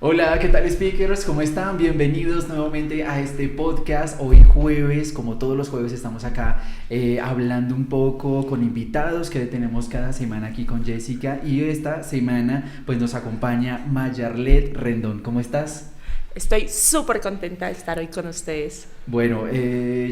Hola, ¿qué tal speakers? ¿Cómo están? Bienvenidos nuevamente a este podcast. Hoy jueves, como todos los jueves, estamos acá hablando un poco con invitados que tenemos cada semana aquí con Jessica. Y esta semana pues nos acompaña Mayarlet Rendón. ¿Cómo estás? Estoy súper contenta de estar hoy con ustedes. Bueno,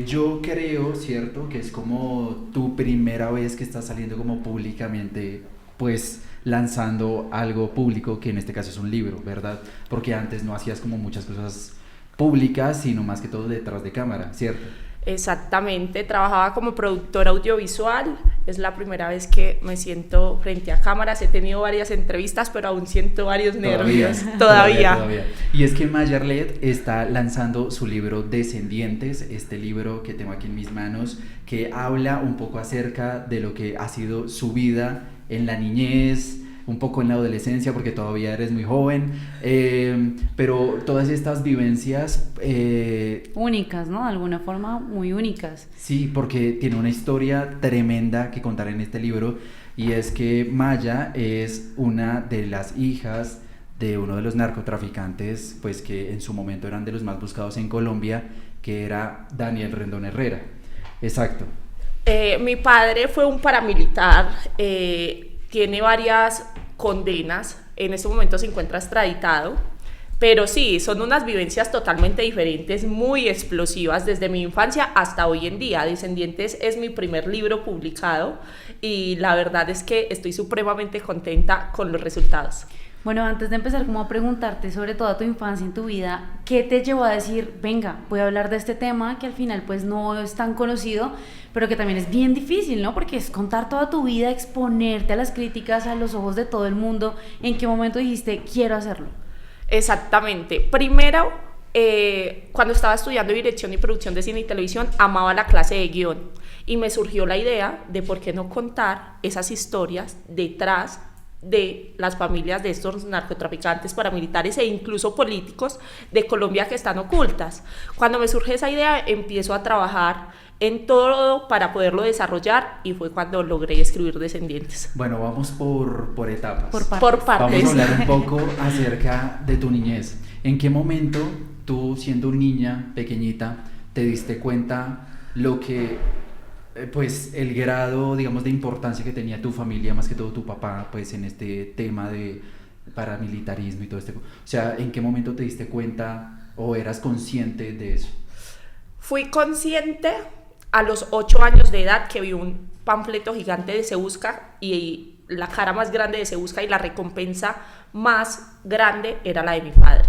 yo creo, ¿cierto? Que es como tu primera vez que estás saliendo como públicamente, pues lanzando algo público, que en este caso es un libro, ¿verdad? Porque antes no hacías como muchas cosas públicas, sino más que todo detrás de cámara, ¿cierto? Exactamente, trabajaba como productora audiovisual. Es la primera vez que me siento frente a cámaras. He tenido varias entrevistas, pero aún siento varios nervios. Todavía. Y es que Mayarlet está lanzando su libro Descendientes, este libro que tengo aquí en mis manos, que habla un poco acerca de lo que ha sido su vida en la niñez, un poco en la adolescencia, porque todavía eres muy joven, pero todas estas vivencias... únicas, ¿no? De alguna forma muy únicas. Sí, porque tiene una historia tremenda que contar en este libro, y es que Maya es una de las hijas de uno de los narcotraficantes, pues que en su momento eran de los más buscados en Colombia, que era Daniel Rendón Herrera. Exacto. Mi padre fue un paramilitar, tiene varias condenas, en este momento se encuentra extraditado, pero sí, son unas vivencias totalmente diferentes, muy explosivas desde mi infancia hasta hoy en día. Descendientes es mi primer libro publicado y la verdad es que estoy supremamente contenta con los resultados. Bueno, antes de empezar como a preguntarte sobre toda tu infancia en tu vida, ¿qué te llevó a decir, venga, voy a hablar de este tema que al final pues no es tan conocido, pero que también es bien difícil, ¿no? Porque es contar toda tu vida, exponerte a las críticas, a los ojos de todo el mundo. ¿En qué momento dijiste, quiero hacerlo? Exactamente. Primero, cuando estaba estudiando dirección y producción de cine y televisión, amaba la clase de guión y me surgió la idea de por qué no contar esas historias detrás de las familias de estos narcotraficantes, paramilitares e incluso políticos de Colombia que están ocultas. Cuando me surge esa idea, empiezo a trabajar en todo para poderlo desarrollar y fue cuando logré escribir Descendientes. Bueno, vamos por etapas. Por partes. Por partes. Vamos a hablar un poco acerca de tu niñez. ¿En qué momento tú, siendo niña pequeñita, te diste cuenta lo que, pues, el grado, digamos, de importancia que tenía tu familia, más que todo tu papá, pues, en este tema de paramilitarismo y todo este? O sea, ¿en qué momento te diste cuenta o eras consciente de eso? Fui consciente a los 8 años de edad que vi un panfleto gigante de Se Busca y la cara más grande de Se Busca y la recompensa más grande era la de mi padre.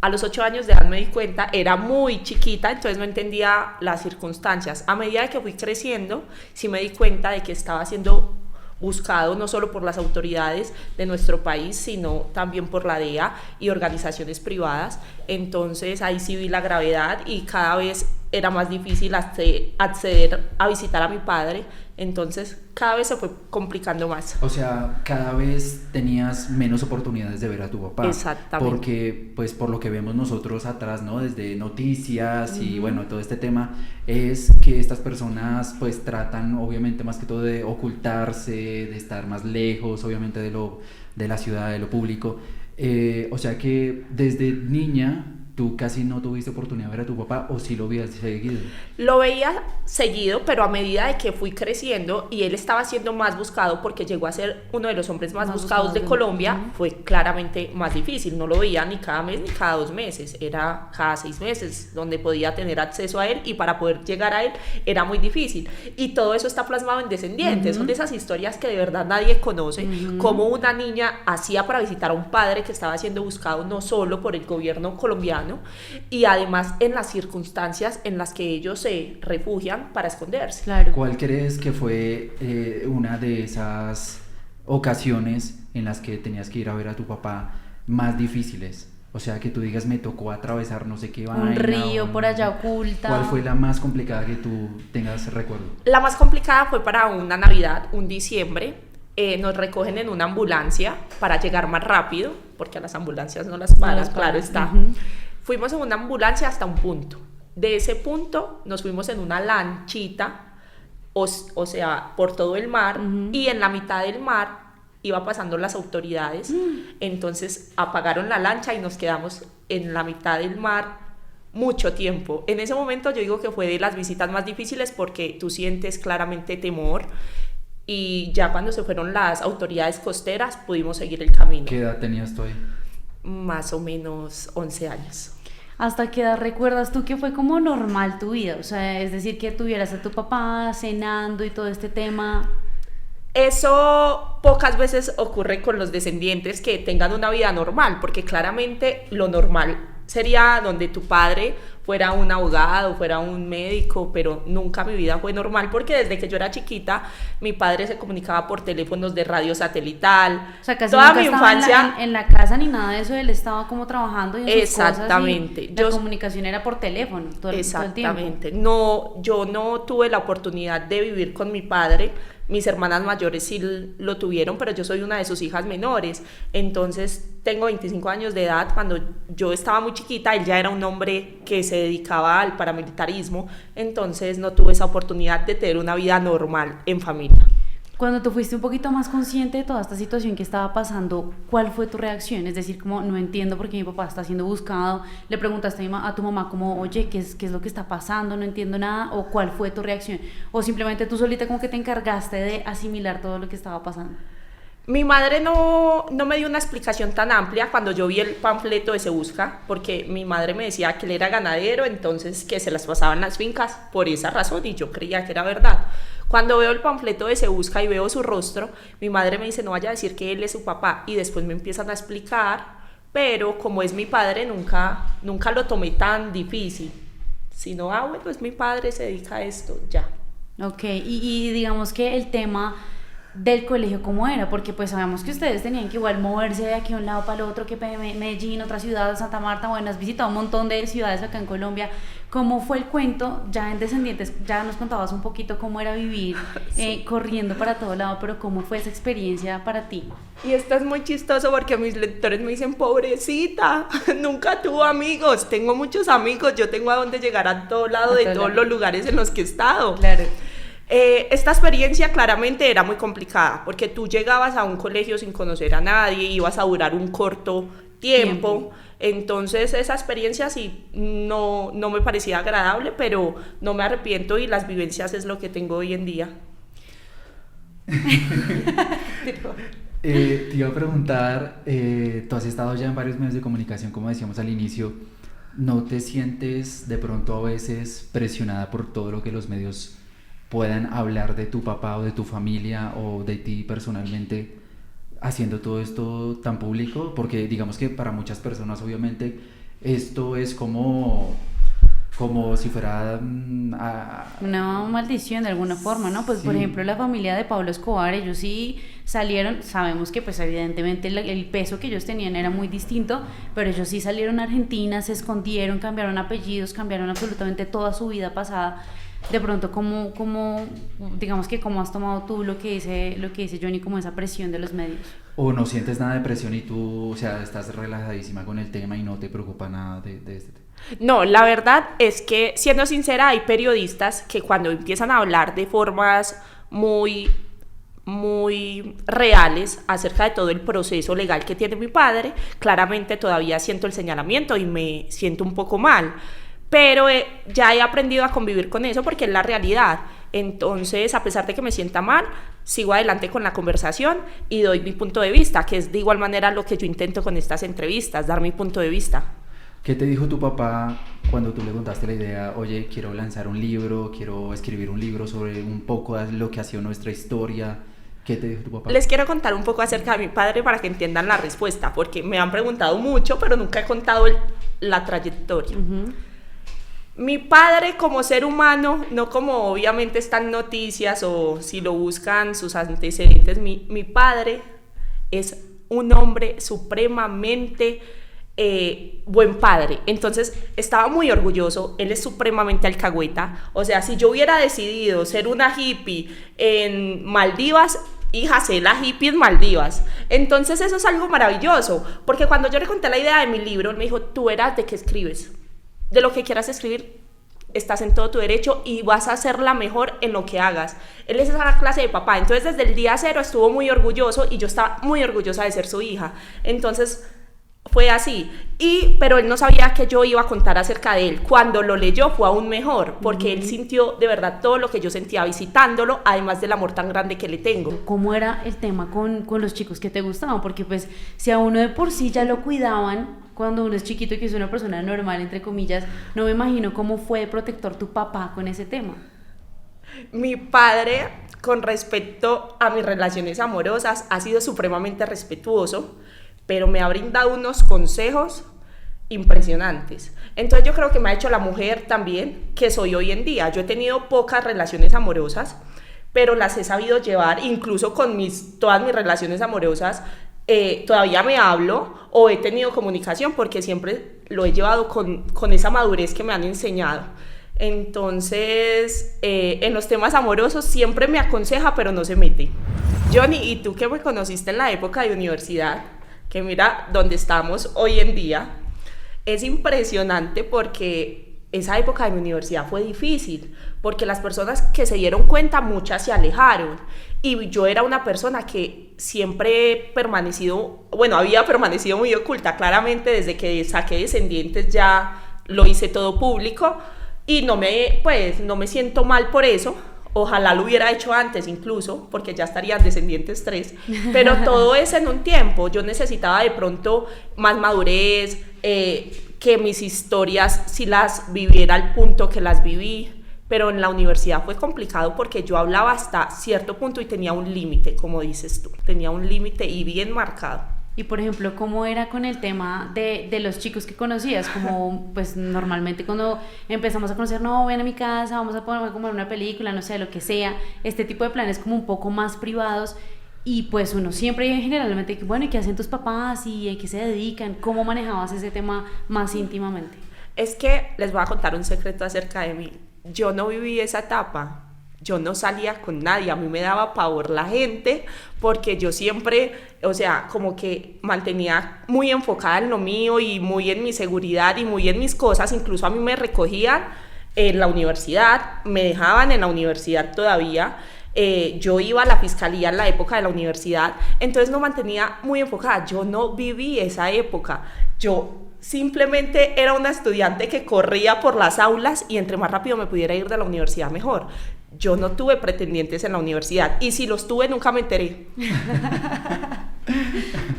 A los 8 años de edad me di cuenta, era muy chiquita, entonces no entendía las circunstancias. A medida de que fui creciendo, sí me di cuenta de que estaba siendo buscado no solo por las autoridades de nuestro país, sino también por la DEA y organizaciones privadas. Entonces ahí sí vi la gravedad y cada vez era más difícil acceder a visitar a mi padre, entonces cada vez se fue complicando más. O sea, cada vez tenías menos oportunidades de ver a tu papá. Exactamente. Porque, pues, por lo que vemos nosotros atrás, ¿no? Desde noticias y, bueno, todo este tema, es que estas personas, pues, tratan, obviamente, más que todo de ocultarse, de estar más lejos, obviamente, de la ciudad, de lo público. O sea que desde niña tú casi no tuviste oportunidad de ver a tu papá, o sí lo veías seguido. Lo veía seguido, pero a medida de que fui creciendo y él estaba siendo más buscado porque llegó a ser uno de los hombres más buscados de Colombia, fue claramente más difícil. No lo veía ni cada mes ni cada 2 meses, era cada 6 meses donde podía tener acceso a él y para poder llegar a él era muy difícil. Y todo eso está plasmado en Descendientes, son de esas historias que de verdad nadie conoce, cómo una niña hacía para visitar a un padre que estaba siendo buscado no solo por el gobierno colombiano, y además en las circunstancias en las que ellos se refugian para esconderse. Claro. ¿Cuál crees que fue una de esas ocasiones en las que tenías que ir a ver a tu papá más difíciles? O sea, que tú digas, me tocó atravesar no sé qué vaina. Un río por allá oculta. ¿Cuál fue la más complicada que tú tengas recuerdo? La más complicada fue para una Navidad, un diciembre. Nos recogen en una ambulancia para llegar más rápido, porque a las ambulancias no las paras, claro está. Fuimos en una ambulancia hasta un punto. De ese punto nos fuimos en una lanchita, o sea, por todo el mar, y en la mitad del mar iba pasando las autoridades, entonces apagaron la lancha y nos quedamos en la mitad del mar mucho tiempo. En ese momento yo digo que fue de las visitas más difíciles porque tú sientes claramente temor, y ya cuando se fueron las autoridades costeras pudimos seguir el camino. ¿Qué edad tenías tú ahí? Más o menos 11 años. ¿Hasta qué edad recuerdas tú que fue como normal tu vida? O sea, es decir, que tuvieras a tu papá cenando y todo este tema. Eso pocas veces ocurre con los descendientes que tengan una vida normal, porque claramente lo normal sería donde tu padre fuera un abogado, fuera un médico, pero nunca mi vida fue normal porque desde que yo era chiquita mi padre se comunicaba por teléfonos de radio satelital. O sea, casi toda nunca mi estaba infancia en la casa ni nada de eso, él estaba como trabajando y en sus exactamente. cosas y la comunicación era por teléfono todo el tiempo. Exactamente. No, yo no tuve la oportunidad de vivir con mi padre. Mis hermanas mayores sí lo tuvieron, pero yo soy una de sus hijas menores. Entonces tengo 25 años de edad. Cuando yo estaba muy chiquita, él ya era un hombre que se dedicaba al paramilitarismo. Entonces no tuve esa oportunidad de tener una vida normal en familia. Cuando tú fuiste un poquito más consciente de toda esta situación que estaba pasando, ¿cuál fue tu reacción? Es decir, como no entiendo por qué mi papá está siendo buscado, le preguntaste a tu mamá como, oye, ¿qué es lo que está pasando? No entiendo nada, o ¿cuál fue tu reacción? O simplemente tú solita como que te encargaste de asimilar todo lo que estaba pasando. Mi madre no me dio una explicación tan amplia cuando yo vi el panfleto de Se Busca, porque mi madre me decía que él era ganadero, entonces que se las pasaba en las fincas por esa razón, y yo creía que era verdad. Cuando veo el panfleto de Se Busca y veo su rostro, mi madre me dice, no vaya a decir que él es su papá, y después me empiezan a explicar, pero como es mi padre, nunca lo tomé tan difícil, sino, bueno, es mi padre, se dedica a esto, ya. Ok, y digamos que el tema del colegio, ¿cómo era? Porque pues sabemos que ustedes tenían que igual moverse de aquí a un lado para el otro, que Medellín, otra ciudad, Santa Marta, bueno, has visitado un montón de ciudades acá en Colombia. ¿Cómo fue el cuento? Ya en Descendientes ya nos contabas un poquito cómo era vivir sí. Corriendo para todo lado, pero ¿cómo fue esa experiencia para ti? Y esto es muy chistoso porque mis lectores me dicen, pobrecita, nunca tuvo amigos. Tengo muchos amigos, yo tengo a dónde llegar a todo lado de todos los lugares en los que he estado. Claro. Esta experiencia claramente era muy complicada porque tú llegabas a un colegio sin conocer a nadie, ibas a durar un corto tiempo. Entonces esa experiencia sí no me parecía agradable, pero no me arrepiento y las vivencias es lo que tengo hoy en día. Te iba a preguntar, tú has estado ya en varios medios de comunicación, como decíamos al inicio, ¿no te sientes de pronto a veces presionada por todo lo que los medios puedan hablar de tu papá o de tu familia o de ti personalmente haciendo todo esto tan público? Porque digamos que para muchas personas obviamente esto es como si fuera una maldición de alguna forma, ¿no? Pues sí. Por ejemplo la familia de Pablo Escobar, ellos sí salieron, sabemos que pues evidentemente el peso que ellos tenían era muy distinto, pero ellos sí salieron a Argentina, se escondieron, cambiaron apellidos, cambiaron absolutamente toda su vida pasada. De pronto, ¿cómo digamos que cómo has tomado tú lo que dice Johnny, como esa presión de los medios? ¿O no sientes nada de presión y tú, o sea, estás relajadísima con el tema y no te preocupa nada de este tema? No, la verdad es que, siendo sincera, hay periodistas que cuando empiezan a hablar de formas muy reales acerca de todo el proceso legal que tiene mi padre, claramente todavía siento el señalamiento y me siento un poco mal. Pero ya he aprendido a convivir con eso porque es la realidad. Entonces, a pesar de que me sienta mal, sigo adelante con la conversación y doy mi punto de vista, que es de igual manera lo que yo intento con estas entrevistas, dar mi punto de vista. ¿Qué te dijo tu papá cuando tú le contaste la idea, oye, quiero lanzar un libro, quiero escribir un libro sobre un poco de lo que ha sido nuestra historia? ¿Qué te dijo tu papá? Les quiero contar un poco acerca de mi padre para que entiendan la respuesta, porque me han preguntado mucho, pero nunca he contado la trayectoria. Uh-huh. Mi padre como ser humano, no como obviamente están noticias o si lo buscan sus antecedentes, mi padre es un hombre supremamente buen padre. Entonces estaba muy orgulloso, él es supremamente alcahueta. O sea, si yo hubiera decidido ser una hippie en Maldivas, hija, sé la hippie en Maldivas. Entonces eso es algo maravilloso, porque cuando yo le conté la idea de mi libro, él me dijo, tú verás de qué escribes. De lo que quieras escribir, estás en todo tu derecho y vas a ser la mejor en lo que hagas. Él es esa clase de papá, entonces desde el día cero estuvo muy orgulloso y yo estaba muy orgullosa de ser su hija. Entonces fue así, pero él no sabía que yo iba a contar acerca de él. Cuando lo leyó fue aún mejor, porque él sintió de verdad todo lo que yo sentía visitándolo, además del amor tan grande que le tengo. ¿Cómo era el tema con los chicos que te gustaban? Porque pues si a uno de por sí ya lo cuidaban cuando uno es chiquito y que es una persona normal, entre comillas, no me imagino cómo fue protector tu papá con ese tema. Mi padre, con respecto a mis relaciones amorosas, ha sido supremamente respetuoso, pero me ha brindado unos consejos impresionantes. Entonces yo creo que me ha hecho la mujer también que soy hoy en día. Yo he tenido pocas relaciones amorosas, pero las he sabido llevar, incluso con todas mis relaciones amorosas. Todavía me hablo o he tenido comunicación porque siempre lo he llevado con esa madurez que me han enseñado. Entonces, en los temas amorosos siempre me aconseja, pero no se mete. Johnny, ¿y tú que me conociste en la época de universidad? Que mira dónde estamos hoy en día, es impresionante porque esa época de mi universidad fue difícil, porque las personas que se dieron cuenta, muchas se alejaron, y yo era una persona que siempre había permanecido muy oculta. Claramente desde que saqué Descendientes ya lo hice todo público, y no me siento mal por eso. Ojalá lo hubiera hecho antes incluso, porque ya estarían Descendientes 3, pero todo es en un tiempo. Yo necesitaba de pronto más madurez, que mis historias sí las viviera al punto que las viví, pero en la universidad fue complicado porque yo hablaba hasta cierto punto y tenía un límite, como dices tú, tenía un límite y bien marcado. Y por ejemplo, ¿cómo era con el tema de los chicos que conocías? Como pues normalmente cuando empezamos a conocer, no, ven a mi casa, vamos a comer una película, no sé, lo que sea, este tipo de planes como un poco más privados, y pues uno siempre generalmente, bueno, ¿y qué hacen tus papás? ¿Y a qué se dedican? ¿Cómo manejabas ese tema más íntimamente? Es que les voy a contar un secreto acerca de mí. Yo no viví esa etapa. Yo no salía con nadie, a mí me daba pavor la gente, porque yo siempre, como que mantenía muy enfocada en lo mío y muy en mi seguridad y muy en mis cosas. Incluso a mí me recogían en la universidad, me dejaban en la universidad todavía. Yo iba a la fiscalía en la época de la universidad, entonces no mantenía muy enfocada. Yo no viví esa época. Yo simplemente era una estudiante que corría por las aulas y entre más rápido me pudiera ir de la universidad mejor. Yo no tuve pretendientes en la universidad, y si los tuve nunca me enteré.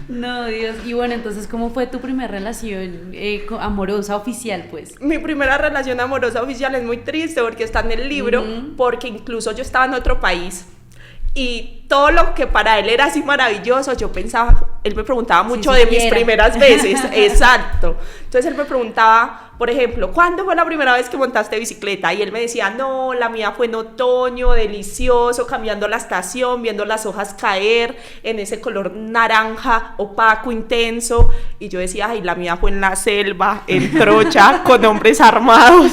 No, Dios. Y bueno, entonces, ¿cómo fue tu primera relación amorosa oficial, pues? Mi primera relación amorosa oficial es muy triste porque está en el libro, porque incluso yo estaba en otro país y todo lo que para él era así maravilloso, yo pensaba, él me preguntaba mucho de mis primeras veces, exacto. Entonces él me preguntaba, por ejemplo, ¿cuándo fue la primera vez que montaste bicicleta? Y él me decía, no, la mía fue en otoño, delicioso, cambiando la estación, viendo las hojas caer en ese color naranja, opaco, intenso. Y yo decía, ay, la mía fue en la selva, en Trocha, con hombres armados.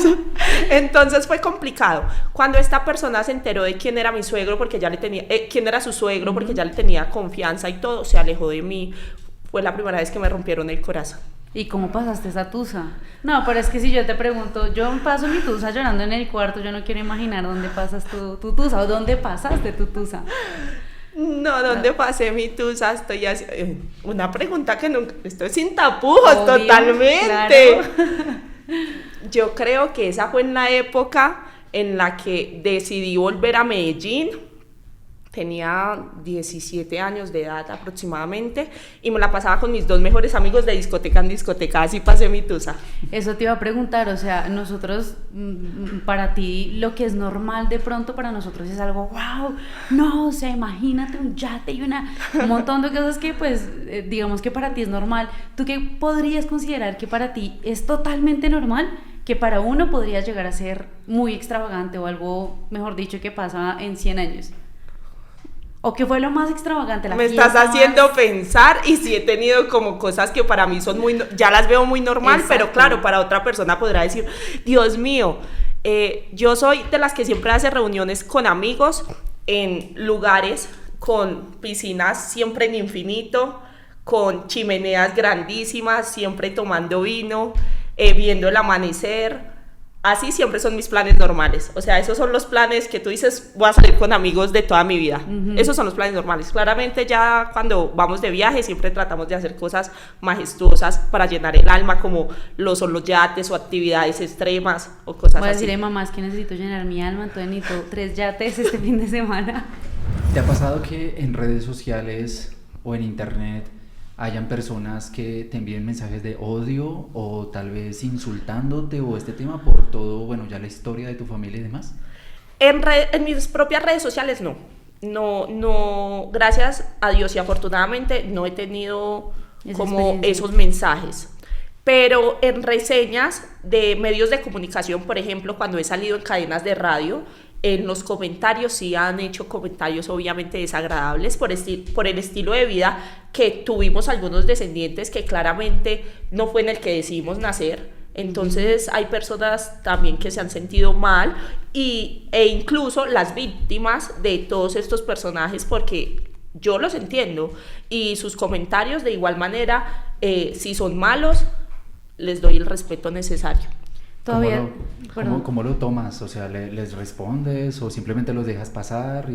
Entonces fue complicado. Cuando esta persona se enteró de quién era mi suegro, porque ya le tenía, quién era su suegro, porque ya le tenía confianza y todo, se alejó de mí. Fue la primera vez que me rompieron el corazón. ¿Y cómo pasaste esa tusa? No, pero es que si yo te pregunto, yo paso mi tusa llorando en el cuarto, yo no quiero imaginar dónde pasas tu tusa, o dónde pasaste tu tusa. No, ¿dónde pasé mi tusa? Estoy así, una pregunta que nunca, estoy sin tapujos. Obvio, totalmente. Claro. Yo creo que esa fue en la época en la que decidí volver a Medellín. Tenía 17 años de edad aproximadamente y me la pasaba con mis dos mejores amigos de discoteca en discoteca, así pasé mi tusa. Eso te iba a preguntar, o sea, nosotros, para ti, lo que es normal de pronto para nosotros es algo, wow, no, o sea, imagínate un yate y un montón de cosas que pues, digamos que para ti es normal. ¿Tú qué podrías considerar que para ti es totalmente normal? Que para uno podría llegar a ser muy extravagante o algo, mejor dicho, que pasa en 100 años. ¿O qué fue lo más extravagante? Me estás haciendo pensar, y sí he tenido como cosas que para mí son ya las veo muy normal. Exacto. Pero claro, para otra persona podrá decir, Dios mío, yo soy de las que siempre hace reuniones con amigos en lugares con piscinas siempre en infinito, con chimeneas grandísimas, siempre tomando vino, viendo el amanecer. Así siempre son mis planes normales. O sea, esos son los planes que tú dices, voy a salir con amigos de toda mi vida. Esos son los planes normales. Claramente ya cuando vamos de viaje siempre tratamos de hacer cosas majestuosas para llenar el alma, como son los yates o actividades extremas o cosas así. Voy a decirle, mamá, es que necesito llenar mi alma, entonces necesito 3 yates este fin de semana. ¿Te ha pasado que en redes sociales o en internet hayan personas que te envíen mensajes de odio o tal vez insultándote o este tema por todo, bueno, ya la historia de tu familia y demás? En mis propias redes sociales no, gracias a Dios y afortunadamente no he tenido como esos mensajes. Pero en reseñas de medios de comunicación, por ejemplo, cuando he salido en cadenas de radio, en los comentarios sí han hecho comentarios obviamente desagradables por el estilo de vida que tuvimos algunos descendientes, que claramente no fue en el que decidimos nacer. Entonces hay personas también que se han sentido mal e incluso las víctimas de todos estos personajes, porque yo los entiendo, y sus comentarios de igual manera, si son malos, les doy el respeto necesario. Todavía, ¿Cómo lo tomas? O sea, ¿les respondes o simplemente los dejas pasar?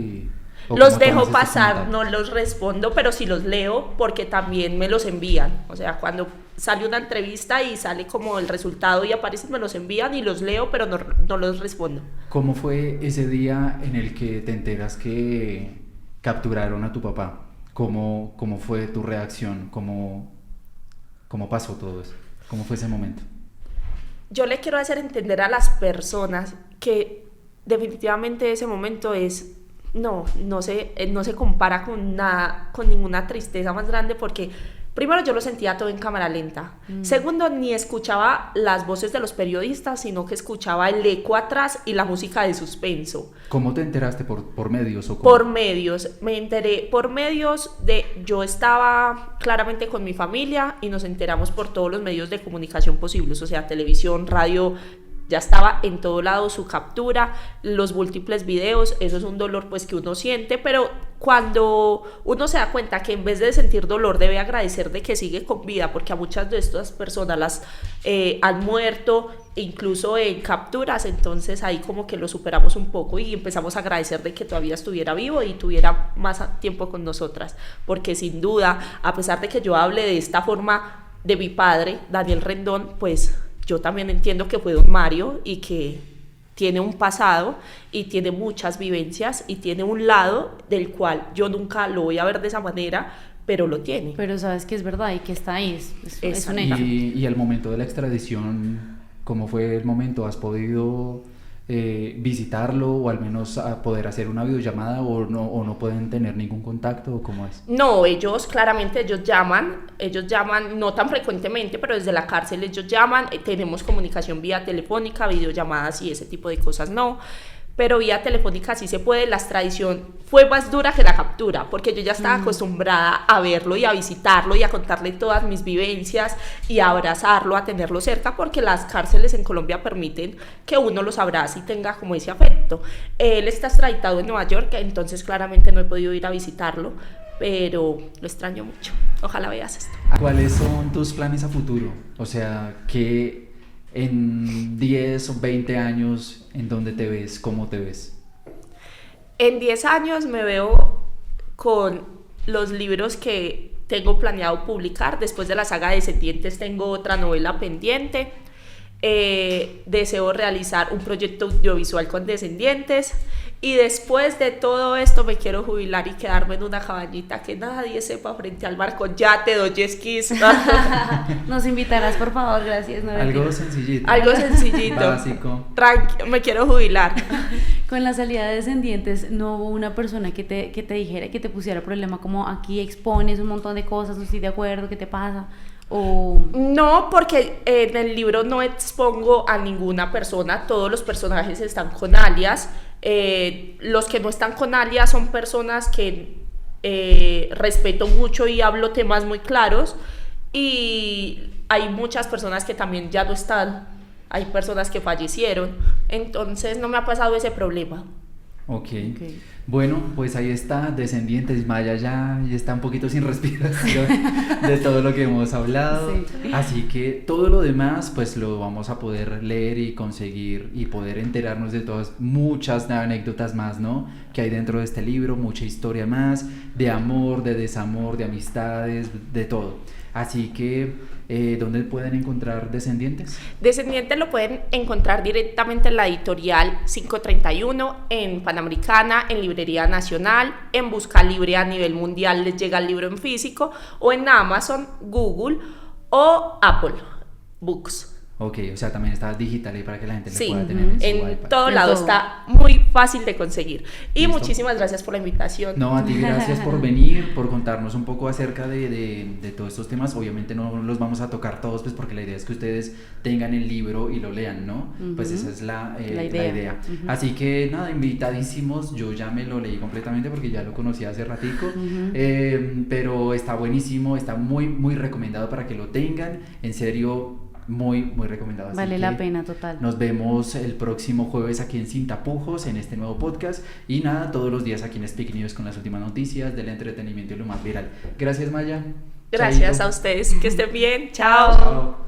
Los dejo pasar, no los respondo, pero sí los leo porque también me los envían. O sea, cuando sale una entrevista y sale como el resultado y aparecen, me los envían y los leo, pero no los respondo. ¿Cómo fue ese día en el que te enteras que capturaron a tu papá? ¿Cómo fue tu reacción? ¿Cómo pasó todo eso? ¿Cómo fue ese momento? Yo le quiero hacer entender a las personas que definitivamente ese momento no se compara con nada, con ninguna tristeza más grande, porque primero yo lo sentía todo en cámara lenta. Segundo, ni escuchaba las voces de los periodistas, sino que escuchaba el eco atrás y la música de suspenso. ¿Cómo te enteraste? ¿Por medios o cómo? Por medios, me enteré por medios yo estaba claramente con mi familia y nos enteramos por todos los medios de comunicación posibles, o sea, televisión, radio. Ya estaba en todo lado su captura, los múltiples videos. Eso es un dolor pues que uno siente, pero cuando uno se da cuenta que en vez de sentir dolor debe agradecer de que sigue con vida, porque a muchas de estas personas las han muerto incluso en capturas, entonces ahí como que lo superamos un poco y empezamos a agradecer de que todavía estuviera vivo y tuviera más tiempo con nosotras, porque sin duda, a pesar de que yo hable de esta forma de mi padre, Daniel Rendón, pues yo también entiendo que fue don Mario y que tiene un pasado y tiene muchas vivencias y tiene un lado del cual yo nunca lo voy a ver de esa manera, pero lo tiene. Pero sabes que es verdad y que está ahí, es un hecho. Y el momento de la extradición, ¿cómo fue el momento? ¿Has podido visitarlo o al menos poder hacer una videollamada o no pueden tener ningún contacto o cómo es? No, ellos llaman no tan frecuentemente, pero desde la cárcel ellos llaman, tenemos comunicación vía telefónica, videollamadas y ese tipo de cosas no, pero vía telefónica sí se puede. La extradición fue más dura que la captura, porque yo ya estaba acostumbrada a verlo y a visitarlo y a contarle todas mis vivencias y a abrazarlo, a tenerlo cerca, porque las cárceles en Colombia permiten que uno los abrace y tenga como ese afecto. Él está extraditado en Nueva York, entonces claramente no he podido ir a visitarlo, pero lo extraño mucho. Ojalá veas esto. ¿Cuáles son tus planes a futuro? O sea, ¿qué en 10 o 20 años, en dónde te ves? ¿Cómo te ves? En 10 años me veo con los libros que tengo planeado publicar. Después de la saga de Descendientes tengo otra novela pendiente. Deseo realizar un proyecto audiovisual con Descendientes. Y después de todo esto me quiero jubilar y quedarme en una cabañita que nadie sepa, frente al mar, con yate, 2 jet skis. Nos invitarás, por favor, gracias. Algo sencillito. Algo sencillito. Básico. Me quiero jubilar. Con la salida de Descendientes, ¿no hubo una persona que te dijera, que te pusiera problema, como aquí expones un montón de cosas, no estoy de acuerdo, qué te pasa? ¿O... No, porque en el libro no expongo a ninguna persona, todos los personajes están con alias. Los que no están con alias son personas que respeto mucho y hablo temas muy claros, y hay muchas personas que también ya no están, hay personas que fallecieron, entonces no me ha pasado ese problema. Ok. Ok. Bueno, pues ahí está, Descendientes. Maya ya está un poquito sin respiración de todo lo que hemos hablado. Sí. Así que todo lo demás, pues lo vamos a poder leer y conseguir y poder enterarnos de todas, muchas anécdotas más, ¿no? Que hay dentro de este libro, mucha historia más, de amor, de desamor, de amistades, de todo. Así que, ¿dónde pueden encontrar Descendientes? Descendientes lo pueden encontrar directamente en la editorial 531, en Panamericana, en Librería Nacional, en Busca Libre a nivel mundial les llega el libro en físico, o en Amazon, Google o Apple Books. Ok, o sea, también está digital ahí para que la gente Sí, le pueda tener en su en iPad. todo En lado todo. está muy fácil de conseguir. Y ¿Listo? muchísimas gracias por la invitación. No, a ti gracias por venir, por contarnos un poco acerca de todos estos temas. Obviamente no los vamos a tocar todos, pues porque la idea es que ustedes tengan el libro y lo lean, ¿no? Pues esa es la idea. Ujú. Así que nada, invitadísimos. Yo ya me lo leí completamente porque ya lo conocí hace ratico. Pero está buenísimo, está muy, muy recomendado para que lo tengan. En serio, muy, muy recomendado. Así Vale que la pena, total. nos vemos el próximo jueves aquí en Sin Tapujos, en este nuevo podcast. Y nada, todos los días aquí en Speak News con las últimas noticias del entretenimiento y lo más viral. Gracias, Maya. Gracias Chaito. a ustedes, que estén bien. Chao. Chao.